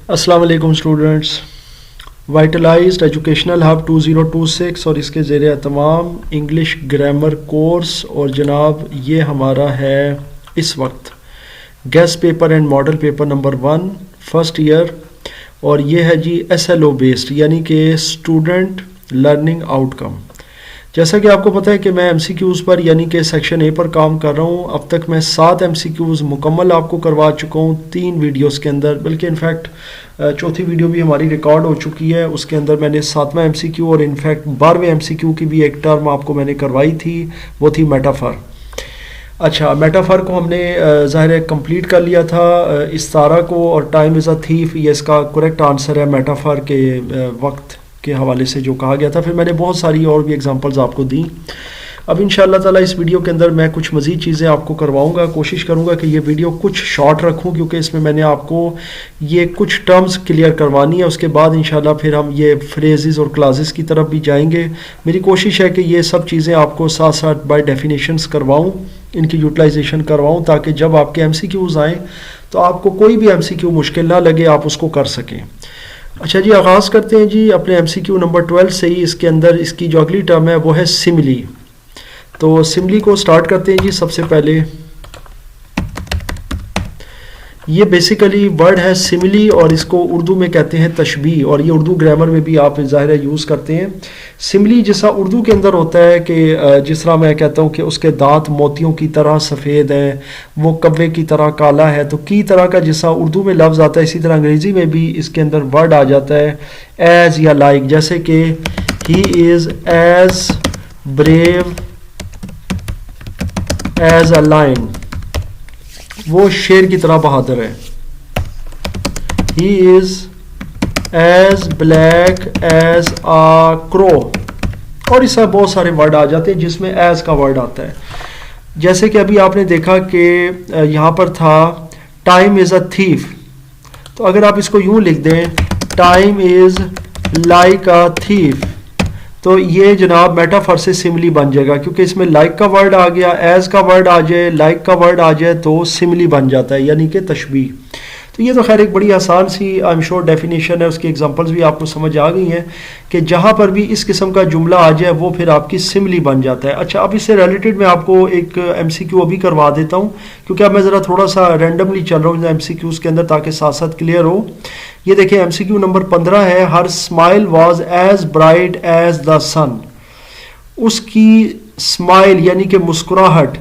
السلام علیکم students, وائٹلائزڈ educational hub 2026 اور اس کے زیر اہتمام انگلش گرامر کورس، اور جناب یہ ہمارا ہے اس وقت guess paper and model paper number 1 first year, اور یہ ہے جی SLO بیسڈ، یعنی کہ اسٹوڈنٹ لرننگ آؤٹ کم۔ جیسا کہ آپ کو پتہ ہے کہ میں MCQs پر یعنی کہ سیکشن A پر کام کر رہا ہوں۔ اب تک میں 7 MCQs مکمل آپ کو کروا چکا ہوں 3 ویڈیوز کے اندر، بلکہ انفیکٹ چوتھی ویڈیو بھی ہماری ریکارڈ ہو چکی ہے۔ اس کے اندر میں نے 7واں MCQ اور انفیکٹ 12ویں MCQ کی بھی ایک ٹرم آپ کو میں نے کروائی تھی، وہ تھی میٹافر۔ اچھا، میٹافر کو ہم نے ظاہر ہے کمپلیٹ کر لیا تھا، استارہ کو، اور ٹائم از اے تھیف یہ اس کا کریکٹ آنسر ہے میٹافر کے وقت کے حوالے سے جو کہا گیا تھا۔ پھر میں نے بہت ساری اور بھی ایگزامپلز آپ کو دیں۔ اب انشاءاللہ تعالیٰ اس ویڈیو کے اندر میں کچھ مزید چیزیں آپ کو کرواؤں گا، کوشش کروں گا کہ یہ ویڈیو کچھ شارٹ رکھوں، کیونکہ اس میں نے آپ کو یہ کچھ ٹرمز کلیئر کروانی ہے۔ اس کے بعد انشاءاللہ پھر ہم یہ فریزز اور کلازز کی طرف بھی جائیں گے۔ میری کوشش ہے کہ یہ سب چیزیں آپ کو ساتھ ساتھ بائی ڈیفینیشنز کرواؤں، ان کی یوٹیلائزیشن کرواؤں، تاکہ جب آپ کے MCQs آئیں تو آپ کو کوئی بھی MCQ مشکل نہ لگے، آپ اس کو کر سکیں۔ اچھا جی، آغاز کرتے ہیں جی اپنے MCQ نمبر 12 سے ہی۔ اس کے اندر اس کی جو اگلی ٹرم ہے وہ ہے سملی۔ تو سملی کو سٹارٹ کرتے ہیں جی۔ سب سے پہلے یہ بیسیکلی ورڈ ہے سملی، اور اس کو اردو میں کہتے ہیں تشبیہ، اور یہ اردو گرامر میں بھی آپ ظاہر ہے یوز کرتے ہیں۔ سملی جیسا اردو کے اندر ہوتا ہے کہ جس طرح میں کہتا ہوں کہ اس کے دانت موتیوں کی طرح سفید ہیں، وہ کوے کی طرح کالا ہے، تو کی طرح کا جیسا اردو میں لفظ آتا ہے، اسی طرح انگریزی میں بھی اس کے اندر ورڈ آ جاتا ہے ایز یا لائک، جیسے کہ he is as brave as a lion, وہ شیر کی طرح بہادر ہے۔ He is as black as a crow, اور اس طرح بہت سارے ورڈ آ جاتے ہیں جس میں ایز کا ورڈ آتا ہے۔ جیسے کہ ابھی آپ نے دیکھا کہ یہاں پر تھا ٹائم از اے تھیف، تو اگر آپ اس کو یوں لکھ دیں ٹائم از لائک اے تھیف، تو یہ جناب میٹافر سے سملی بن جائے گا، کیونکہ اس میں لائک کا ورڈ آ گیا، ایز کا ورڈ آ جائے، لائک کا ورڈ آ جائے تو سملی بن جاتا ہے، یعنی کہ تشبیہ۔ تو یہ تو خیر ایک بڑی آسان سی آئی ایم شور ڈیفینیشن ہے، اس کی ایگزامپلز بھی آپ کو سمجھ آ گئی ہیں کہ جہاں پر بھی اس قسم کا جملہ آ جائے وہ پھر آپ کی سملی بن جاتا ہے۔ اچھا، اب اس سے ریلیٹڈ میں آپ کو ایک MCQ ابھی کروا دیتا ہوں، کیونکہ اب میں ذرا تھوڑا سا رینڈملی چل رہا ہوں MCQs کے اندر تاکہ ساتھ ساتھ کلیئر ہو۔ یہ دیکھیں MCQ نمبر 15 ہے، her smile was as bright as the sun, اس کی اسمائل یعنی کہ مسکراہٹ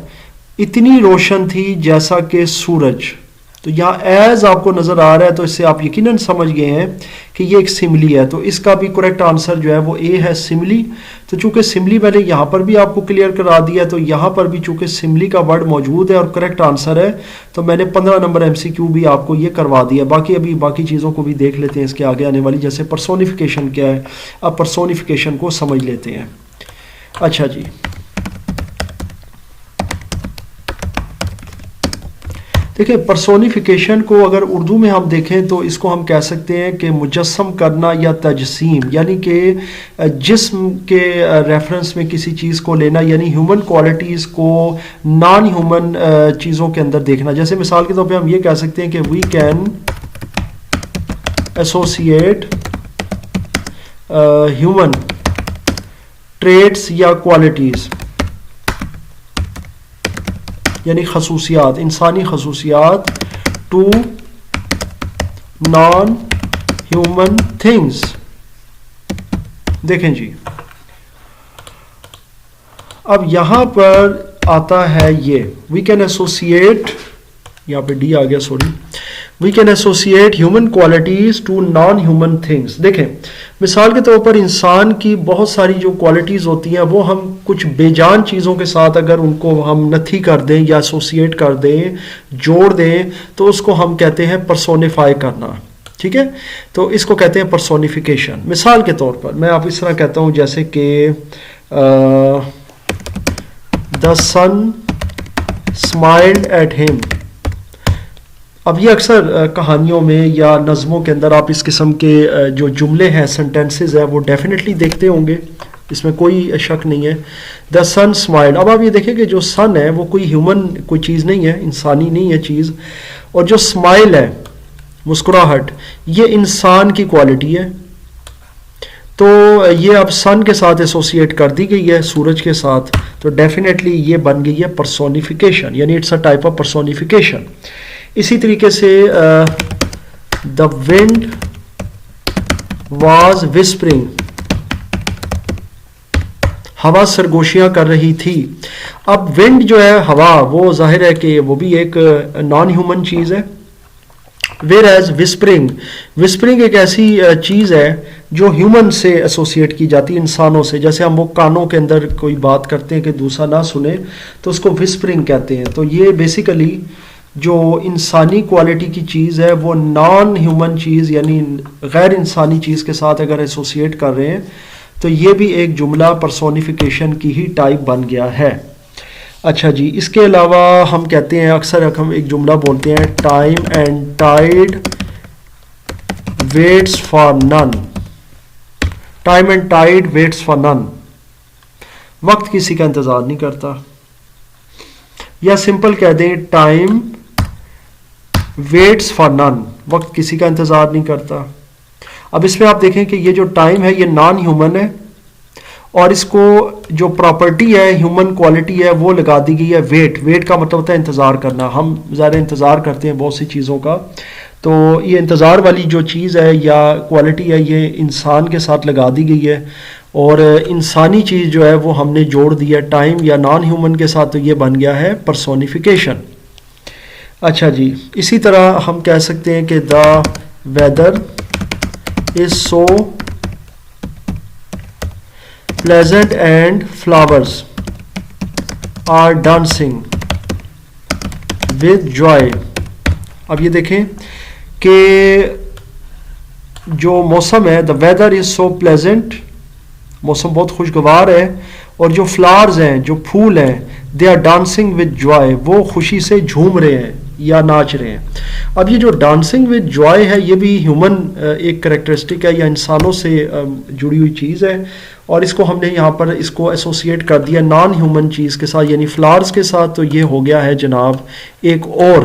اتنی روشن تھی جیسا کہ سورج۔ تو یہاں ایز آپ کو نظر آ رہا ہے، تو اس سے آپ یقیناً سمجھ گئے ہیں کہ یہ ایک سملی ہے، تو اس کا بھی کریکٹ آنسر جو ہے وہ A ہے، سملی۔ تو چونکہ سملی میں نے یہاں پر بھی آپ کو کلیئر کرا دیا، تو یہاں پر بھی چونکہ سملی کا ورڈ موجود ہے اور کریکٹ آنسر ہے، تو میں نے 15 نمبر MCQ بھی آپ کو یہ کروا دیا۔ باقی چیزوں کو بھی دیکھ لیتے ہیں اس کے آگے آنے والی، جیسے پرسونیفیکیشن کیا ہے، اب پرسونیفیکیشن کو سمجھ لیتے ہیں۔ اچھا جی، دیکھیں پرسونیفیکیشن کو اگر اردو میں ہم دیکھیں تو اس کو ہم کہہ سکتے ہیں کہ مجسم کرنا یا تجسیم، یعنی کہ جسم کے ریفرنس میں کسی چیز کو لینا، یعنی ہیومن کوالٹیز کو نان ہیومن چیزوں کے اندر دیکھنا۔ جیسے مثال کے طور پہ ہم یہ کہہ سکتے ہیں کہ we can associate human traits یا کوالٹیز، یعنی خصوصیات، انسانی خصوصیات، ٹو نان ہیومن تھنگس۔ دیکھیں جی، اب یہاں پر آتا ہے یہ وی کین ایسوسیٹ، یہاں پہ ڈی آ گیا sorry, we can associate human qualities to non human things. دیکھیں مثال کے طور پر انسان کی بہت ساری جو کوالٹیز ہوتی ہیں وہ ہم کچھ بے جان چیزوں کے ساتھ اگر ان کو ہم نتھی کر دیں یا ایسوسیٹ کر دیں، جوڑ دیں، تو اس کو ہم کہتے ہیں پرسونیفائی کرنا، ٹھیک ہے؟ تو اس کو کہتے ہیں پرسونیفیکیشن۔ مثال کے طور پر میں آپ اس طرح کہتا ہوں جیسے کہ دا سن اسمائلڈ ایٹ ہم۔ اب یہ اکثر کہانیوں میں یا نظموں کے اندر آپ اس قسم کے جو جملے ہیں، سنٹینسز ہیں، وہ ڈیفینیٹلی دیکھتے ہوں گے، اس میں کوئی شک نہیں ہے۔ دا سن اسمائلڈ، اب آپ یہ دیکھیں کہ جو سن ہے وہ کوئی ہیومن کوئی چیز نہیں ہے، انسانی نہیں ہے چیز، اور جو اسمائل ہے مسکراہٹ یہ انسان کی کوالٹی ہے، تو یہ اب سن کے ساتھ ایسوسیٹ کر دی گئی ہے، سورج کے ساتھ، تو ڈیفینیٹلی یہ بن گئی ہے پرسونیفیکیشن، یعنی it's a type of personification. اسی طریقے سے دا ونڈ واز وسپرنگ، ہوا سرگوشیاں کر رہی تھی. اب ونڈ جو ہے ہوا، وہ ظاہر ہے کہ وہ بھی ایک نان ہیومن چیز ہے. ویئر ایز وسپرنگ ایک ایسی چیز ہے جو ہیومن سے ایسوسیٹ کی جاتی ہے، انسانوں سے. جیسے ہم وہ کانوں کے اندر کوئی بات کرتے ہیں کہ دوسرا نہ سنے تو اس کو وسپرنگ کہتے ہیں. تو یہ بیسیکلی جو انسانی کوالٹی کی چیز ہے وہ نان ہیومن چیز یعنی غیر انسانی چیز کے ساتھ اگر ایسوسیٹ کر رہے ہیں تو یہ بھی ایک جملہ پرسونیفیکیشن کی ہی ٹائپ بن گیا ہے. اچھا جی، اس کے علاوہ ہم کہتے ہیں اکثر ہم ایک جملہ بولتے ہیں time and tide waits for none. Time and tide waits for none, وقت کسی کا انتظار نہیں کرتا. یا سمپل کہہ دیں ٹائم ویٹس فار نن، وقت کسی کا انتظار نہیں کرتا. اب اس میں آپ دیکھیں کہ یہ جو ٹائم ہے یہ نان ہیومن ہے، اور اس کو جو پراپرٹی ہے ہیومن کوالٹی ہے وہ لگا دی گئی ہے ویٹ کا مطلب ہوتا ہے انتظار کرنا. ہم ظاہر انتظار کرتے ہیں بہت سی چیزوں کا، تو یہ انتظار والی جو چیز ہے یا کوالٹی ہے یہ انسان کے ساتھ لگا دی گئی ہے، اور انسانی چیز جو ہے وہ ہم نے جوڑ دی ہے ٹائم یا نان ہیومن کے ساتھ، تو یہ بن گیا ہے پرسونیفیکیشن. اچھا جی، اسی طرح ہم کہہ سکتے ہیں کہ the weather is so pleasant and flowers are dancing with joy. اب یہ دیکھیں کہ جو موسم ہے the weather is so pleasant، موسم بہت خوشگوار ہے، اور جو فلاورز ہیں، جو پھول ہیں، they are dancing with joy، وہ خوشی سے جھوم رہے ہیں یا ناچ رہے ہیں. اب یہ جو ڈانسنگ ود جوائے ہے یہ بھی ہیومن ایک کریکٹرسٹک ہے یا انسانوں سے جڑی ہوئی چیز ہے، اور اس کو ہم نے یہاں پر اس کو ایسوسیٹ کر دیا نان ہیومن چیز کے ساتھ یعنی فلاورز کے ساتھ. تو یہ ہو گیا ہے جناب ایک اور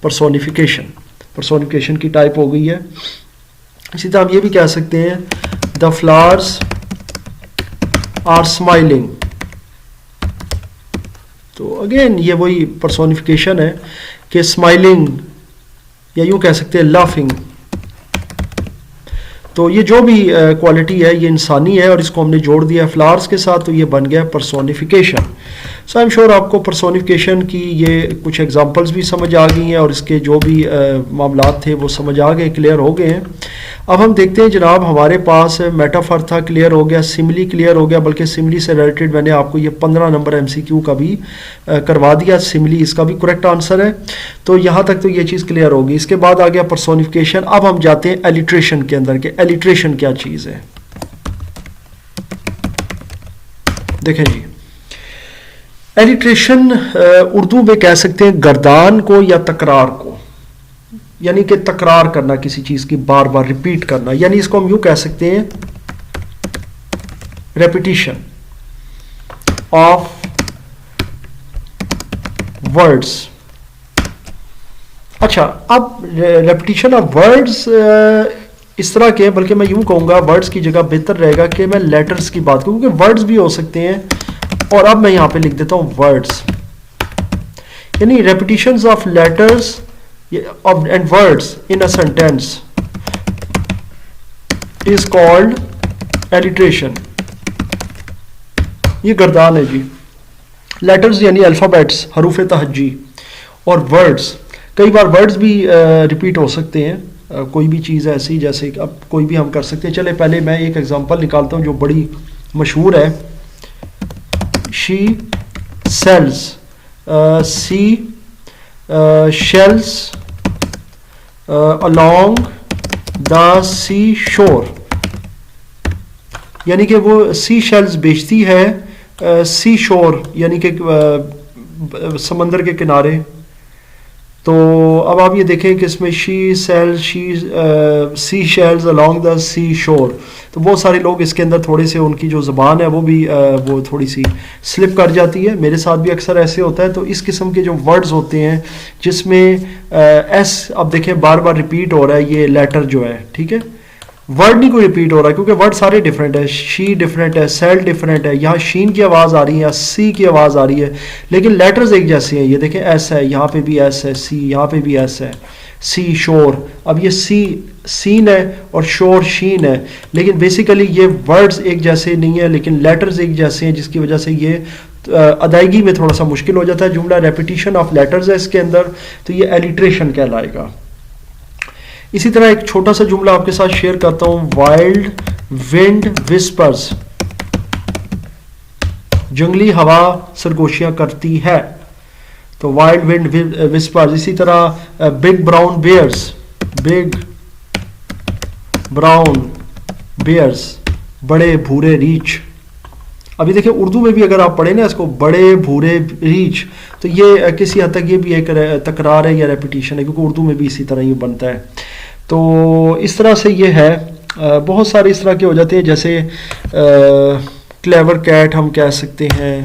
پرسونیفیکیشن کی ٹائپ ہو گئی ہے. اسی طرح ہم یہ بھی کہہ سکتے ہیں دا فلاورز آر اسمائلنگ. تو اگین یہ وہی پرسونیفیکیشن ہے کہ اسمائلنگ، یا یوں کہہ سکتے ہیں لافنگ. تو یہ جو بھی کوالٹی ہے یہ انسانی ہے اور اس کو ہم نے جوڑ دیا ہے فلاورز کے ساتھ، تو یہ بن گیا پرسونیفیکیشن. سو ایم شور آپ کو پرسونیفیکیشن کی یہ کچھ ایگزامپلز بھی سمجھ آ گئی ہیں اور اس کے جو بھی معاملات تھے وہ سمجھ آ گئے، کلیئر ہو گئے ہیں. اب ہم دیکھتے ہیں جناب ہمارے پاس میٹافر تھا، کلیئر ہو گیا، سملی کلیئر ہو گیا، بلکہ سملی سے ریلیٹڈ میں نے آپ کو یہ 15 نمبر MCQ کا بھی کروا دیا. سملی اس کا بھی کریکٹ آنسر ہے، تو یہاں تک تو یہ چیز کلیئر ہوگی. اس کے بعد آ گیا پرسونیفیکیشن. اب ہم جاتے ہیں ایلیٹریشن کے اندر کہ ایلیٹریشن کیا چیز ہے. دیکھیں جی، ایلیٹریشن اردو میں کہہ سکتے ہیں گردان کو یا تکرار کو، یعنی کہ تکرار کرنا کسی چیز کی، بار بار ریپیٹ کرنا، یعنی اس کو ہم یوں کہہ سکتے ہیں ریپیٹیشن آف ورڈز. اچھا، اب ریپیٹیشن آف ورڈز اس طرح کے، بلکہ میں یوں کہوں گا ورڈز کی جگہ بہتر رہے گا کہ میں لیٹرز کی بات کروں، کیونکہ ورڈز بھی ہو سکتے ہیں. اور اب میں یہاں پہ لکھ دیتا ہوں ورڈز، یعنی repetitions of letters and words in a sentence is called alliteration. یہ گردان ہے جی. لیٹرز یعنی الفابیٹس، حروف تہجی، اور ورڈز، کئی بار ورڈز بھی ریپیٹ ہو سکتے ہیں. کوئی بھی چیز ایسی جیسے اب کوئی بھی ہم کر سکتے ہیں. چلے پہلے میں ایک ایگزامپل نکالتا ہوں جو بڑی مشہور ہے. she sells shells along the sea shore، یعنی کہ وہ سی شیلز بیچتی ہے سی شور یعنی کہ سمندر کے کنارے. تو اب آپ یہ دیکھیں کہ اس میں سی shells along the sea shore، تو بہت سارے لوگ اس کے اندر تھوڑے سے ان کی جو زبان ہے وہ بھی وہ تھوڑی سی سلپ کر جاتی ہے، میرے ساتھ بھی اکثر ایسے ہوتا ہے. تو اس قسم کے جو ورڈز ہوتے ہیں جس میں ایس اب دیکھیں بار بار ریپیٹ ہو رہا ہے، یہ لیٹر جو ہے ٹھیک ہے، ورڈ نہیں کوئی ریپیٹ ہو رہا ہے کیونکہ ورڈ سارے ڈفرینٹ ہے، شی ڈفرینٹ ہے، سیل ڈفرینٹ ہے، یہاں شین کی آواز آ رہی ہے یا سی کی آواز آ رہی ہے، لیکن لیٹرز ایک جیسے ہیں. یہ دیکھیں ایس ہے، یہاں پہ بھی ایس ہے، سی یہاں پہ بھی ایس ہے، سی شور. اب یہ سی سین ہے اور شور شین ہے، لیکن بیسیکلی یہ ورڈز ایک جیسے نہیں ہیں لیکن لیٹرز ایک جیسے ہیں، جس کی وجہ سے یہ ادائیگی میں تھوڑا سا مشکل ہو جاتا ہے. جملہ ریپیٹیشن آف لیٹرز ہے اس کے اندر، تو یہ ایلیٹریشن کہلائے گا. اسی طرح ایک چھوٹا سا جملہ آپ کے ساتھ شیئر کرتا ہوں، وائلڈ ونڈ وسپرز، جنگلی ہوا سرگوشیاں کرتی ہے، تو وائلڈ ونڈ وسپرز. اسی طرح big brown bears, big brown bears, بڑے بھورے ریچھ. ابھی دیکھیں اردو میں بھی اگر آپ پڑھیں نا اس کو، بڑے بھورے ریچھ، تو یہ کسی حد تک یہ بھی ایک تکرار ہے یا ریپیٹیشن ہے کیونکہ اردو میں بھی اسی طرح ہی بنتا ہے. تو اس طرح سے یہ ہے. بہت سارے اس طرح کے ہو جاتے ہیں، جیسے کلیور کیٹ ہم کہہ سکتے ہیں،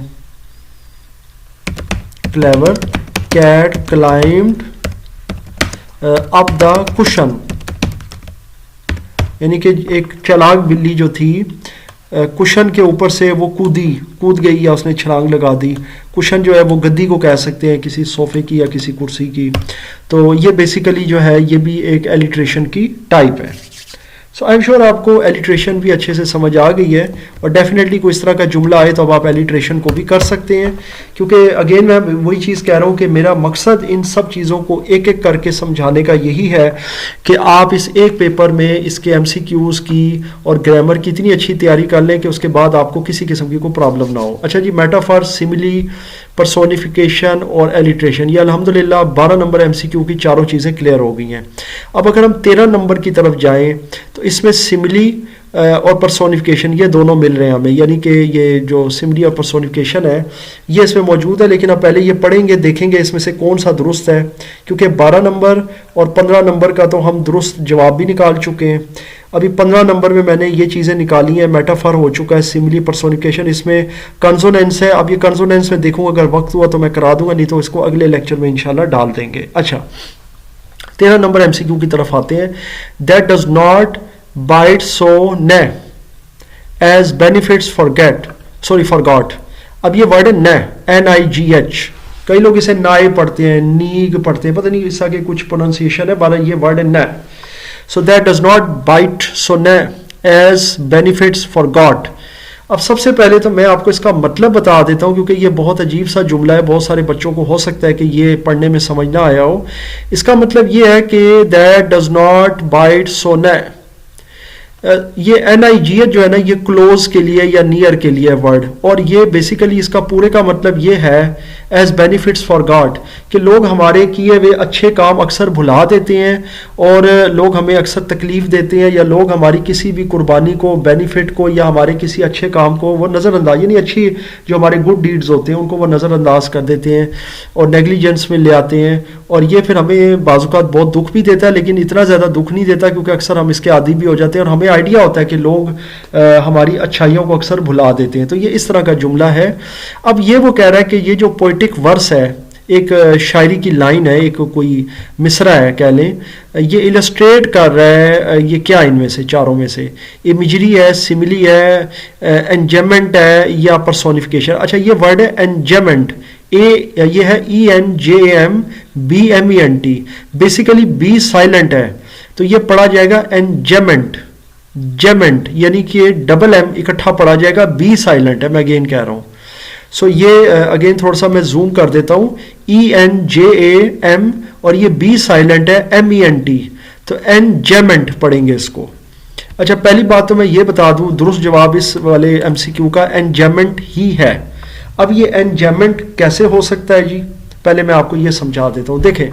کلیور کیٹ کلائمڈ اپ دا کشن، یعنی کہ ایک چالاک بلی جو تھی کشن کے اوپر سے وہ کود گئی یا اس نے چھلانگ لگا دی. کشن جو ہے وہ گدی کو کہہ سکتے ہیں، کسی صوفے کی یا کسی کرسی کی. تو یہ بیسیکلی جو ہے یہ بھی ایک ایلیٹریشن کی ٹائپ ہے. سو آئی ایم شیور آپ کو ایلیٹریشن بھی اچھے سے سمجھ آ گئی ہے، اور ڈیفینیٹلی کوئی اس طرح کا جملہ آئے تو اب آپ ایلیٹریشن کو بھی کر سکتے ہیں. کیونکہ اگین میں وہی چیز کہہ رہا ہوں کہ میرا مقصد ان سب چیزوں کو ایک ایک کر کے سمجھانے کا یہی ہے کہ آپ اس ایک پیپر میں اس کے ایم سی کیوز کی اور گرامر کی اتنی اچھی تیاری کر لیں کہ اس کے بعد آپ کو کسی قسم کی کوئی پرابلم نہ ہو. اچھا جی، میٹافر، سملی، پرسونیفیکیشن اور ایلیٹریشن، یہ الحمدللہ 12 نمبر ایم سی کیو کی چاروں چیزیں کلیئر ہو گئی ہیں. اب اگر ہم 13 نمبر کی طرف جائیں تو اس میں سملی اور پرسونیفیکیشن یہ دونوں مل رہے ہیں ہمیں، یعنی کہ یہ جو سملی اور پرسونیفیکیشن ہے یہ اس میں موجود ہے. لیکن اب پہلے یہ پڑھیں گے، دیکھیں گے اس میں سے کون سا درست ہے، کیونکہ 12 نمبر اور 15 نمبر کا تو ہم درست جواب بھی نکال چکے ہیں. ابھی 15 نمبر میں میں نے یہ چیزیں نکالی ہیں، میٹافر ہو چکا ہے، سملی، پرسونیفیکیشن، اس میں کنسوننس ہے. اب یہ کنسوننس میں دیکھوں اگر وقت ہوا تو میں کرا دوں گا، نہیں تو اس کو اگلے لیکچر میں انشاءاللہ ڈال دیں گے. اچھا 13 نمبر ایم سی کیو کی طرف آتے ہیں. That does not byte so نہ ایز بینیفٹس فارگاٹ. اب یہ ورڈ ہے نہ، NIGH، کئی لوگ اسے نائے پڑھتے ہیں، نیگ پڑھتے ہیں، پتہ نہیں اس کے کچھ پروننسیشن ہے، بالا یہ ورڈ ہے نہ. So that does not byte so نہ ایز بینیفٹس فارگاٹ. اب سب سے پہلے تو میں آپ کو اس کا مطلب بتا دیتا ہوں کیونکہ یہ بہت عجیب سا جملہ ہے، بہت سارے بچوں کو ہو سکتا ہے کہ یہ پڑھنے میں سمجھ نہ آیا ہو. اس کا مطلب یہ ہے کہ that does not byte so نہ، یہ NIGH جو ہے نا یہ کلوز کے لیے یا نیئر کے لیے ورڈ، اور یہ بیسیکلی اس کا پورے کا مطلب یہ ہے ایز بینیفٹس فار گاڈ، کہ لوگ ہمارے کیے ہوئے اچھے کام اکثر بھلا دیتے ہیں اور لوگ ہمیں اکثر تکلیف دیتے ہیں، یا لوگ ہماری کسی بھی قربانی کو، بینیفٹ کو، یا ہمارے کسی اچھے کام کو وہ نظر انداز، یعنی اچھی جو ہمارے گڈ ڈیڈز ہوتے ہیں ان کو وہ نظر انداز کر دیتے ہیں اور نیگلیجنس میں لے آتے ہیں. اور یہ پھر ہمیں بعض اوقات بہت دکھ بھی دیتا ہے، لیکن اتنا زیادہ دکھ نہیں دیتا کیونکہ اکثر ہم اس کے عادی بھی ہو جاتے ہیں اور ہمیں آئیڈیا ہوتا ہے کہ لوگ ہماری اچھائیوں کو اکثر بھلا دیتے ہیں. تو یہ اس طرح کا جملہ ہے. اب یہ وہ کہہ رہا ہے کہ یہ جو پوئٹک ورس ہے، ایک شاعری کی لائن ہے، ایک کوئی مصرع ہے کہہ لیں، یہ السٹریٹ کر رہا ہے یہ کیا ان میں سے چاروں میں سے، امیجری ہے، سملی ہے، انجمنٹ ہے یا پرسونیفیکیشن. اچھا یہ ورڈ ہے انجمنٹ، یہ ہے ENJMBMENT، بیسیکلی بی سائلنٹ ہے تو یہ پڑھا جائے گا انجمنٹ، جیمنٹ، یعنی کہ ڈبل ایم اکٹھا پڑھا جائے گا، بی سائلنٹ ہے، میں اگین کہہ رہا ہوں. سو یہ اگین تھوڑا سا میں زوم کر دیتا ہوں، ENJAM اور یہ بی سائلنٹ ہے MENT، تو انجمنٹ پڑھیں گے اس کو. اچھا پہلی بات تو میں یہ بتا دوں درست جواب اس والے MCQ کا انجمنٹ ہی ہے. اب یہ انجمنٹ کیسے ہو سکتا ہے جی، پہلے میں آپ کو یہ سمجھا دیتا ہوں. دیکھیں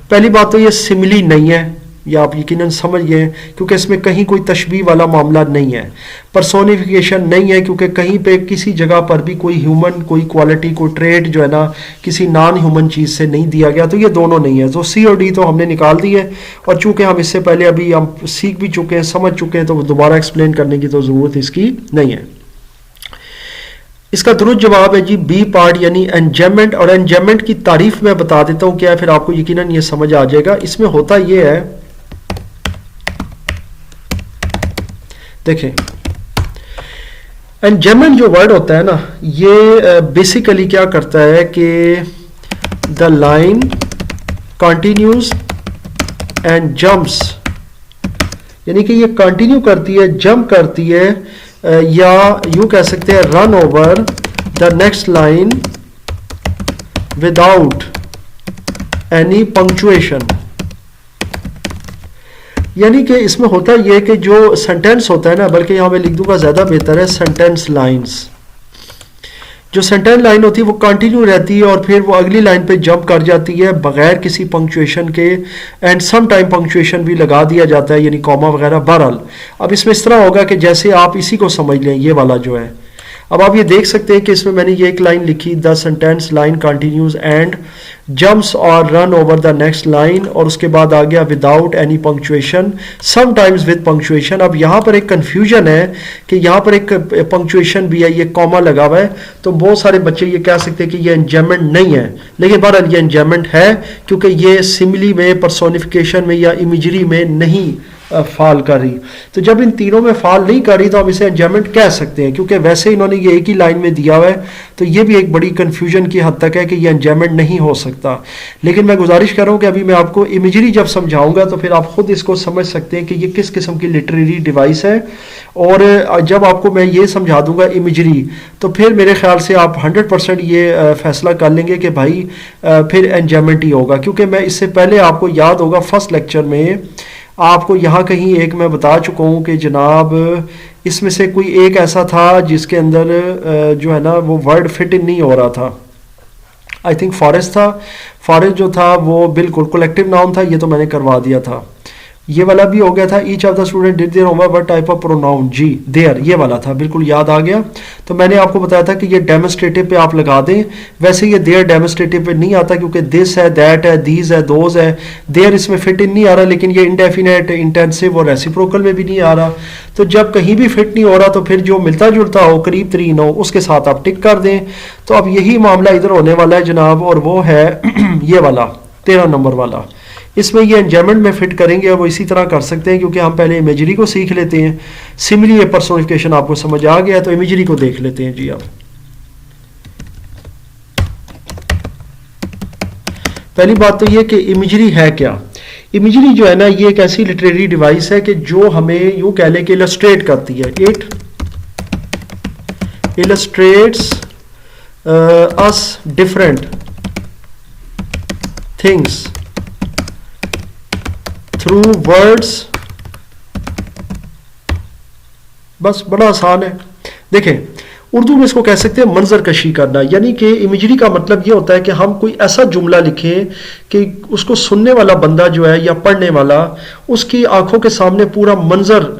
پہلی بات تو یہ سملی نہیں ہے، یہ آپ یقیناً سمجھ گئے کیونکہ اس میں کہیں کوئی تشبیہ والا معاملہ نہیں ہے, پرسونیفیکیشن نہیں ہے, کیونکہ کہیں پہ کسی جگہ پر بھی کوئی ہیومن کوئی کوالٹی کوئی ٹریٹ جو ہے نا کسی نان ہیومن چیز سے نہیں دیا گیا, تو یہ دونوں نہیں ہے. تو سی اور ڈی تو ہم نے نکال دی ہے, اور چونکہ ہم اس سے پہلے ابھی ہم سیکھ بھی چکے ہیں, سمجھ چکے ہیں, تو دوبارہ ایکسپلین کرنے کی تو ضرورت اس کی نہیں ہے. اس کا درست جواب ہے جی بی پارٹ یعنی انجمنٹ, اور انجمنٹ کی تعریف میں بتا دیتا ہوں کیا ہے, پھر آپ کو یقیناً یہ سمجھ آ جائے گا. اس میں ہوتا یہ ہے, دیکھیں انجمنٹ جو ورڈ ہوتا ہے نا, یہ بیسیکلی کیا کرتا ہے کہ the line continues and jumps, یعنی کہ یہ کنٹینیو کرتی ہے, جمپ کرتی ہے, یا یوں کہہ سکتے ہیں رن over the next line without any punctuation. یعنی کہ اس میں ہوتا یہ کہ جو سینٹینس ہوتا ہے نا, بلکہ یہاں میں لکھ دوں گا زیادہ بہتر ہے, سینٹینس لائنز, جو سینٹینس لائن ہوتی ہے وہ کنٹینیو رہتی ہے اور پھر وہ اگلی لائن پہ جمپ کر جاتی ہے بغیر کسی پنکچویشن کے, اینڈ سم ٹائم پنکچویشن بھی لگا دیا جاتا ہے یعنی کوما وغیرہ. بہرحال اب اس میں اس طرح ہوگا کہ جیسے آپ اسی کو سمجھ لیں, یہ والا جو ہے, اب آپ یہ دیکھ سکتے ہیں کہ اس میں میں نے یہ ایک لائن لکھی, the sentence line continues and jumps or run over the next line, اور اس کے بعد آ گیا without any punctuation, sometimes with punctuation. اب یہاں پر ایک کنفیوژن ہے کہ یہاں پر ایک پنکچویشن بھی ہے, یہ کوما لگا ہوا ہے, تو بہت سارے بچے یہ کہہ سکتے ہیں کہ یہ انجمنٹ نہیں ہے, لیکن بہرحال یہ انجمنٹ ہے کیونکہ یہ سملی میں, پرسونیفیکیشن میں یا امیجری میں نہیں فال کر رہی. تو جب ان تینوں میں فال نہیں کر رہی تو ہم اسے انجمنٹ کہہ سکتے ہیں, کیونکہ ویسے انہوں نے یہ ایک ہی لائن میں دیا ہوا ہے, تو یہ بھی ایک بڑی کنفیوژن کی حد تک ہے کہ یہ انجمنٹ نہیں ہو سکتا. لیکن میں گزارش کر رہا ہوں کہ ابھی میں آپ کو امیجری جب سمجھاؤں گا تو پھر آپ خود اس کو سمجھ سکتے ہیں کہ یہ کس قسم کی لٹریری ڈیوائس ہے, اور جب آپ کو میں یہ سمجھا دوں گا امیجری, تو پھر میرے خیال سے آپ 100% یہ فیصلہ کر لیں گے کہ بھائی پھر انجمنٹ ہی ہوگا. کیونکہ میں اس سے پہلے آپ کو یاد ہوگا فرسٹ لیکچر میں آپ کو یہاں کہیں ایک میں بتا چکا ہوں کہ جناب اس میں سے کوئی ایک ایسا تھا جس کے اندر جو ہے نا وہ ورڈ فٹ ان نہیں ہو رہا تھا, آئی تھنک فارسٹ تھا. فارسٹ جو تھا وہ بالکل کولیکٹیو ناؤن تھا, یہ تو میں نے کروا دیا تھا. یہ والا بھی ہو گیا تھا, each of the student did their homework what type of pronoun, جی دیئر, یہ والا تھا, بالکل یاد آ گیا. تو میں نے آپ کو بتایا تھا کہ یہ ڈیمونسٹریٹو پہ آپ لگا دیں. ویسے یہ دیئر ڈیمونسٹریٹو پہ نہیں آتا کیونکہ دس ہے, دیٹ ہے, دیز ہے, دوز ہے. دیئر اس میں فٹ ان نہیں آ رہا, لیکن یہ انڈیفینیٹ, انٹینسو اور ریسیپروکل میں بھی نہیں آ رہا. تو جب کہیں بھی فٹ نہیں ہو رہا تو پھر جو ملتا جلتا ہو, قریب ترین ہو, اس کے ساتھ آپ ٹک کر دیں. تو اب یہی معاملہ ادھر ہونے والا ہے جناب, اور وہ ہے یہ والا 13 نمبر والا. اس میں یہ انجمنٹ میں فٹ کریں گے, وہ اسی طرح کر سکتے ہیں کیونکہ ہم پہلے امیجری کو سیکھ لیتے ہیں. سملی پرسونیفیکیشن آپ کو سمجھ آ گیا تو امیجری کو دیکھ لیتے ہیں. جی اب پہلی بات تو یہ کہ امیجری ہے کیا. امیجری جو ہے نا یہ ایک ایسی لٹریری ڈیوائس ہے کہ جو ہمیں یوں کہہ لیں کہ السٹریٹ کرتی ہے. It illustrates us different things through words. بس بڑا آسان ہے. دیکھیں اردو میں اس کو کہہ سکتے ہیں منظر کشی کرنا, یعنی کہ امیجری کا مطلب یہ ہوتا ہے کہ ہم کوئی ایسا جملہ لکھیں کہ اس کو سننے والا بندہ جو ہے یا پڑھنے والا, اس کی آنکھوں کے سامنے پورا منظر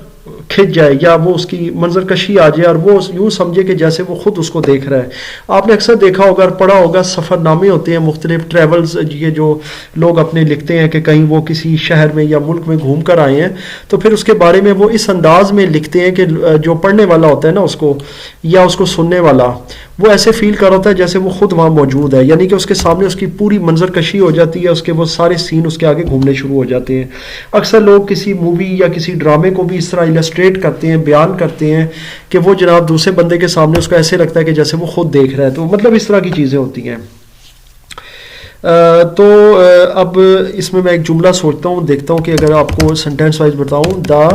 کھنچ جائے یا وہ اس کی منظر کشی آ جائے اور وہ یوں سمجھے کہ جیسے وہ خود اس کو دیکھ رہا ہے. آپ نے اکثر دیکھا ہوگا اور پڑھا ہوگا, سفر نامے ہوتے ہیں مختلف ٹریولز, یہ جو لوگ اپنے لکھتے ہیں کہ کہیں وہ کسی شہر میں یا ملک میں گھوم کر آئے ہیں, تو پھر اس کے بارے میں وہ اس انداز میں لکھتے ہیں کہ جو پڑھنے والا ہوتا ہے نا اس کو یا اس کو سننے والا, وہ ایسے فیل کر ہوتا ہے جیسے وہ خود وہاں موجود ہے, یعنی کہ اس کے سامنے اس کی پوری منظر کشی ہو جاتی ہے, اس کے وہ سارے سین اس کے آگے گھومنے شروع ہو جاتے ہیں. اکثر لوگ کسی مووی یا کسی ڈرامے کو بھی اس طرح السٹریٹ کرتے ہیں, بیان کرتے ہیں کہ وہ جناب دوسرے بندے کے سامنے اس کو ایسے لگتا ہے کہ جیسے وہ خود دیکھ رہا ہے. تو مطلب اس طرح کی چیزیں ہوتی ہیں. تو اب اس میں ایک جملہ سوچتا ہوں, دیکھتا ہوں کہ اگر آپ کو سینٹینس وائز بتاؤں, دا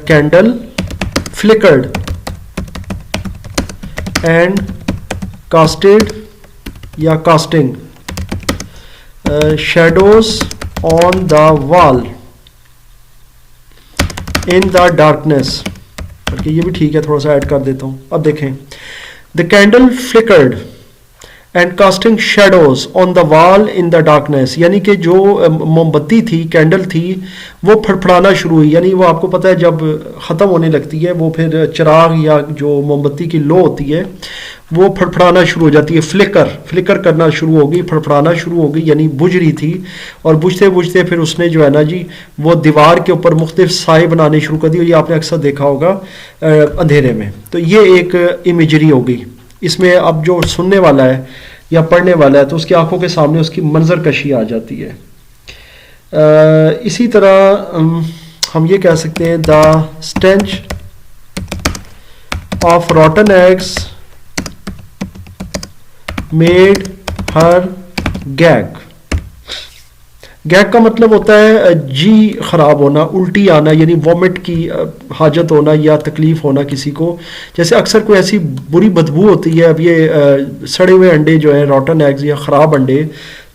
کینڈل فلکرڈ اینڈ کاسٹڈ یا کاسٹنگ شیڈوز آن دا وال ان دا ڈارکنیس. بلکہ یہ بھی ٹھیک ہے, تھوڑا سا ایڈ کر دیتا ہوں. اب دیکھیں, دا کینڈل فلکرڈ اینڈ کاسٹنگ شیڈوز آن دا وال ان دا ڈارکنیس، یعنی کہ جو موم بتی تھی، کینڈل تھی، وہ پھڑپھڑانا شروع ہوئی. یعنی وہ آپ کو پتہ ہے جب ختم ہونے لگتی ہے وہ پھر چراغ یا جو موم بتی کی لو ہوتی ہے وہ پھڑپھڑانا شروع ہو جاتی ہے. فلکر کرنا شروع ہو گئی، پھڑپھڑانا شروع ہو گئی، یعنی بجھ رہی تھی. اور بجھتے بجھتے پھر اس نے جو ہے نا جی وہ دیوار کے اوپر مختلف سائے بنانے شروع کر دی. یہ آپ نے اکثر دیکھا ہوگا اندھیرے میں. تو یہ ایک امیجری ہو گئی. اس میں اب جو سننے والا ہے یا پڑھنے والا ہے تو اس کی آنکھوں کے سامنے اس کی منظر کشی آ جاتی ہے. اسی طرح ہم یہ کہہ سکتے ہیں the stench of rotten eggs made her gag. Gag کا مطلب ہوتا ہے جی خراب ہونا، الٹی آنا، یعنی وومٹ کی حاجت ہونا یا تکلیف ہونا کسی کو. جیسے اکثر کوئی ایسی بری بدبو ہوتی ہے. اب یہ سڑے ہوئے انڈے جو ہیں روٹن ایگز یا خراب انڈے،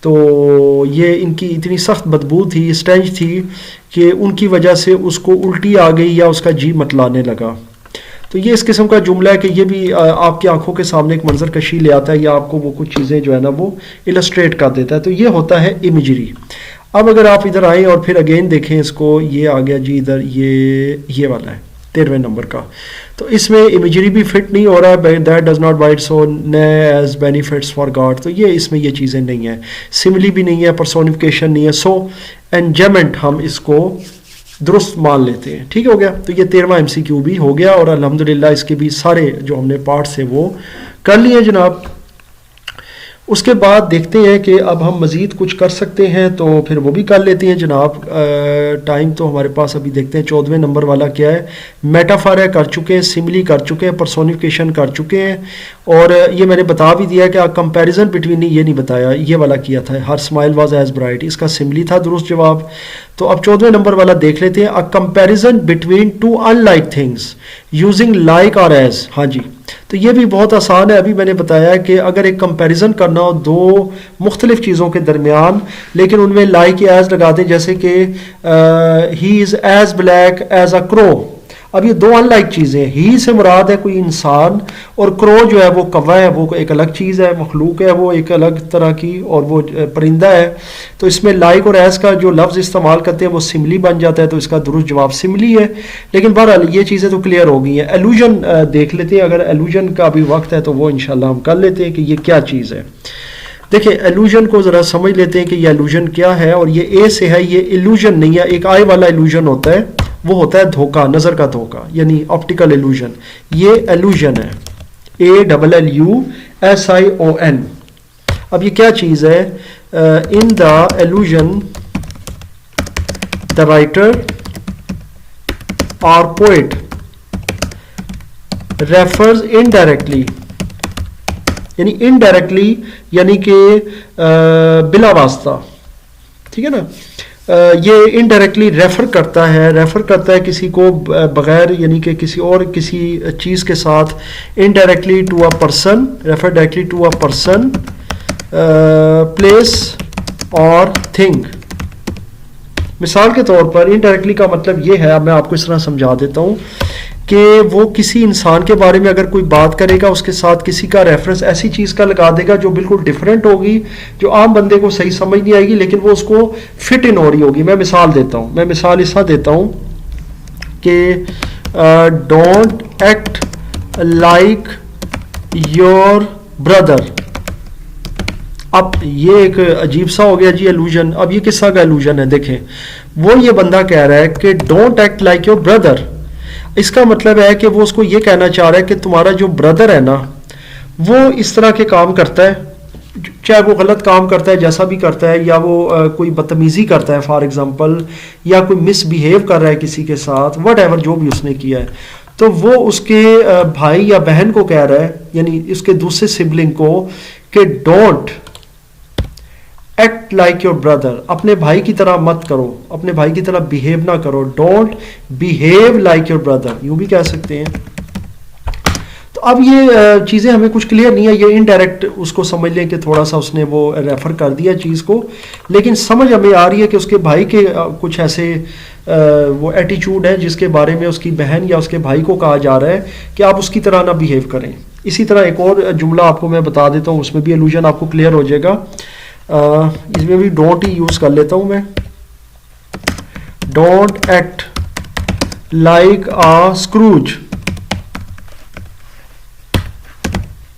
تو یہ ان کی اتنی سخت بدبو تھی، اسٹینچ تھی کہ ان کی وجہ سے اس کو الٹی آ گئی یا اس کا جی متلانے لگا. تو یہ اس قسم کا جملہ ہے کہ یہ بھی آپ کی آنکھوں کے سامنے ایک منظر کشی لے آتا ہے یا آپ کو وہ کچھ چیزیں جو ہے نا وہ السٹریٹ کر دیتا ہے. تو یہ ہوتا ہے امیجری. اب اگر آپ ادھر آئیں اور پھر اگین دیکھیں اس کو، یہ آ گیا جی ادھر یہ والا ہے 13ویں نمبر کا. تو اس میں امیجری بھی فٹ نہیں ہو رہا ہے. That does not white so as benefits for God. تو یہ اس میں یہ چیزیں نہیں ہیں. سملی بھی نہیں ہے، پرسونیفیکیشن نہیں ہے. سو انجمنٹ ہم اس کو درست مان لیتے ہیں. ٹھیک ہو گیا. تو یہ 13واں MCQ بھی ہو گیا اور الحمدللہ اس کے بھی سارے جو ہم نے پارٹ سے وہ کر لیے جناب. اس کے بعد دیکھتے ہیں کہ اب ہم مزید کچھ کر سکتے ہیں تو پھر وہ بھی کر لیتے ہیں جناب. ٹائم تو ہمارے پاس ابھی دیکھتے ہیں 14ویں نمبر والا کیا ہے. میٹافار کر چکے ہیں، سملی کر چکے ہیں، پرسونیفیکیشن کر چکے ہیں. اور یہ میں نے بتا بھی دیا کہ کمپیریزن بٹوین، یہ نہیں بتایا، یہ والا کیا تھا ہر اسمائل واز ایز برائٹ، اس کا سملی تھا درست جواب. تو اب 14ویں نمبر والا دیکھ لیتے ہیں. Comparison between two in like things using like اور ایز. ہاں جی، تو یہ بھی بہت آسان ہے. ابھی میں نے بتایا کہ اگر ایک کمپیریزن کرنا ہو دو مختلف چیزوں کے درمیان لیکن ان میں لائک یا ایز لگا دیں، جیسے کہ he is as black as a crow. اب یہ دو ان لائک چیزیں، ہی سے مراد ہے کوئی انسان اور کرو جو ہے وہ کوا ہے، وہ ایک الگ چیز ہے، مخلوق ہے، وہ ایک الگ طرح کی، اور وہ پرندہ ہے. تو اس میں لائک اور ایز کا جو لفظ استعمال کرتے ہیں وہ سملی بن جاتا ہے. تو اس کا درست جواب سملی ہے. لیکن بہرحال یہ چیزیں تو کلیئر ہو گئی ہیں. ایلوژن دیکھ لیتے ہیں. اگر ایلوژن کا بھی وقت ہے تو وہ انشاءاللہ ہم کر لیتے ہیں کہ یہ کیا چیز ہے. دیکھیں ایلوژن کو ذرا سمجھ لیتے ہیں کہ یہ ایلوژن کیا ہے. اور یہ اے سے ہے، یہ ایلوژن نہیں ہے. ایک آئی والا ایلوژن ہوتا ہے، وہ ہوتا ہے دھوکہ، نظر کا دھوکہ، یعنی آپٹیکل ایلوژن. یہ ایلوژن ہے، ALLUSION. اب یہ کیا چیز ہے؟ ان دا ایلوژن دا رائٹر اور پوئٹ ریفرز انڈائریکٹلی، یعنی انڈائریکٹلی یعنی کہ بلا واسطہ. ٹھیک ہے نا. یہ انڈائریکٹلی ریفر کرتا ہے کسی کو بغیر، یعنی کہ کسی اور کسی چیز کے ساتھ. Indirectly to a person, refer directly to a person, place اور تھنگ. مثال کے طور پر انڈائریکٹلی کا مطلب یہ ہے، اب میں آپ کو اس طرح سمجھا دیتا ہوں کہ وہ کسی انسان کے بارے میں اگر کوئی بات کرے گا اس کے ساتھ کسی کا ریفرنس ایسی چیز کا لگا دے گا جو بالکل ڈیفرنٹ ہوگی، جو عام بندے کو صحیح سمجھ نہیں آئے گی، لیکن وہ اس کو فٹ ان ہو رہی ہوگی. میں مثال دیتا ہوں. میں مثال اس طرح دیتا ہوں کہ don't act like your brother. اب یہ ایک عجیب سا ہو گیا جی ایلوژن. اب یہ کس طرح کا ایلوژن ہے؟ دیکھیں، وہ یہ بندہ کہہ رہا ہے کہ don't act like your brother. اس کا مطلب ہے کہ وہ اس کو یہ کہنا چاہ رہا ہے کہ تمہارا جو بردر ہے نا وہ اس طرح کے کام کرتا ہے، چاہے وہ غلط کام کرتا ہے جیسا بھی کرتا ہے، یا وہ کوئی بدتمیزی کرتا ہے فار ایگزامپل، یا کوئی مس بیہیو کر رہا ہے کسی کے ساتھ، وٹ ایور جو بھی اس نے کیا ہے. تو وہ اس کے بھائی یا بہن کو کہہ رہا ہے، یعنی اس کے دوسرے سبلنگ کو، کہ don't act like your brother. اپنے بھائی کی طرح مت کرو، اپنے بھائی کی طرح بیہیو نہ کرو. Don't behave like your brother, یوں بھی کہہ سکتے ہیں. تو اب یہ چیزیں ہمیں کچھ کلیئر نہیں ہے, یہ انڈائریکٹ اس کو سمجھ لیں کہ تھوڑا سا اس نے وہ ریفر کر دیا چیز کو, لیکن سمجھ ہمیں آ رہی ہے کہ اس کے بھائی کے کچھ ایسے وہ ایٹیچیوڈ ہے جس کے بارے میں اس کی بہن یا اس کے بھائی کو کہا جا رہا ہے کہ آپ اس کی طرح نہ بیہیو کریں. اسی طرح ایک اور جملہ آپ کو میں بتا دیتا ہوں, اس میں بھی الوژن آپ کو کلیئر ہو جائے گا. اس میں بھی ڈونٹ ہی یوز کر لیتا ہوں میں. Don't act like a Scrooge.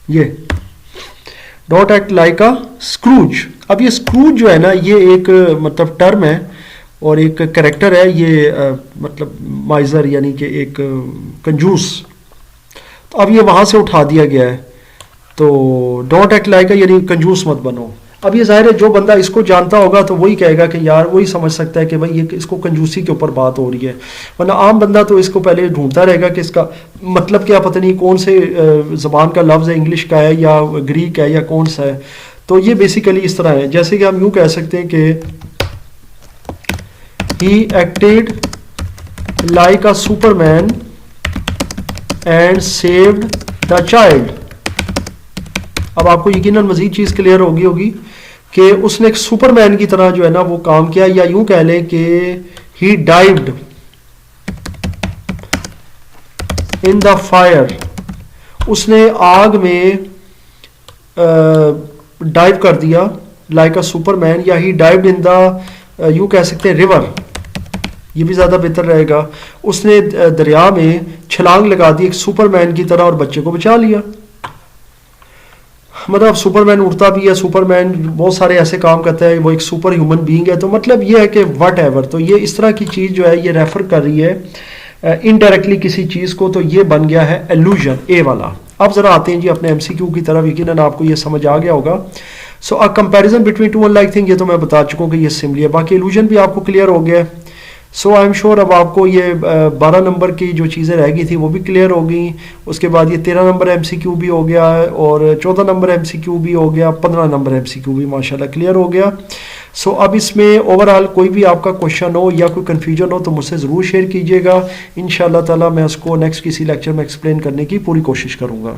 یہ don't act like a Scrooge. اب یہ اسکروج جو ہے نا یہ ایک مطلب ٹرم ہے اور ایک کریکٹر ہے, یہ مطلب مائزر یعنی کہ ایک کنجوس. تو اب یہ وہاں سے اٹھا دیا گیا ہے, تو ڈونٹ ایکٹ لائک یعنی کنجوس مت بنو. اب یہ ظاہر ہے جو بندہ اس کو جانتا ہوگا تو وہی کہے گا کہ یار وہی سمجھ سکتا ہے کہ بھائی یہ اس کو کنجوسی کے اوپر بات ہو رہی ہے, ورنہ عام بندہ تو اس کو پہلے ڈھونڈتا رہے گا کہ اس کا مطلب کیا, پتہ نہیں کون سے زبان کا لفظ ہے, انگلش کا ہے یا گریک ہے یا کون سا ہے. تو یہ بیسیکلی اس طرح ہے, جیسے کہ ہم یوں کہہ سکتے ہیں کہ he acted like a superman and saved the child. اب آپ کو یقیناً مزید چیز کلیئر ہوگی کہ اس نے ایک سپر مین کی طرح جو ہے نا وہ کام کیا, یا یوں کہہ لیں کہ he dived in the fire. اس نے آگ میں ڈائیو کر دیا like a superman, یا he dived in the یوں کہہ سکتے ہیں river, یہ بھی زیادہ بہتر رہے گا. اس نے دریا میں چھلانگ لگا دی ایک سپر مین کی طرح اور بچے کو بچا لیا. مطلب سپر مین اڑتا بھی ہے, سپر مین بہت سارے ایسے کام کرتا ہے, وہ ایک سپر ہیومن بینگ ہے. تو مطلب یہ ہے کہ وٹ ایور, تو یہ اس طرح کی چیز جو ہے یہ ریفر کر رہی ہے انڈائریکٹلی کسی چیز کو, تو یہ بن گیا ہے الوژن اے والا. اب ذرا آتے ہیں جی اپنے ایم سی کیو کی طرف, یقیناً آپ کو یہ سمجھ آ گیا ہوگا. سو کمپیریزن بٹوین ٹو انلائک تھنگ, یہ تو میں بتا چکا ہوں کہ یہ سملی ہے. باقی الوژن بھی آپ کو کلیئر ہو گیا. سو آئی ایم شیور اب آپ کو یہ 12 نمبر کی جو چیزیں رہ گئی تھی وہ بھی کلیئر ہو گئیں. اس کے بعد یہ 13 نمبر ایم سی کیو بھی ہو گیا, اور 14 نمبر ایم سی کیو بھی ہو گیا, 15 نمبر ایم سی کیو بھی ماشاءاللہ کلیئر ہو گیا. سو اب اس میں اوور آل کوئی بھی آپ کا کوشچن ہو یا کوئی کنفیوژن ہو تو مجھ سے ضرور شیئر کیجیے گا. انشاءاللہ تعالی میں اس کو نیکسٹ کسی لیکچر میں ایکسپلین کرنے کی پوری کوشش کروں گا.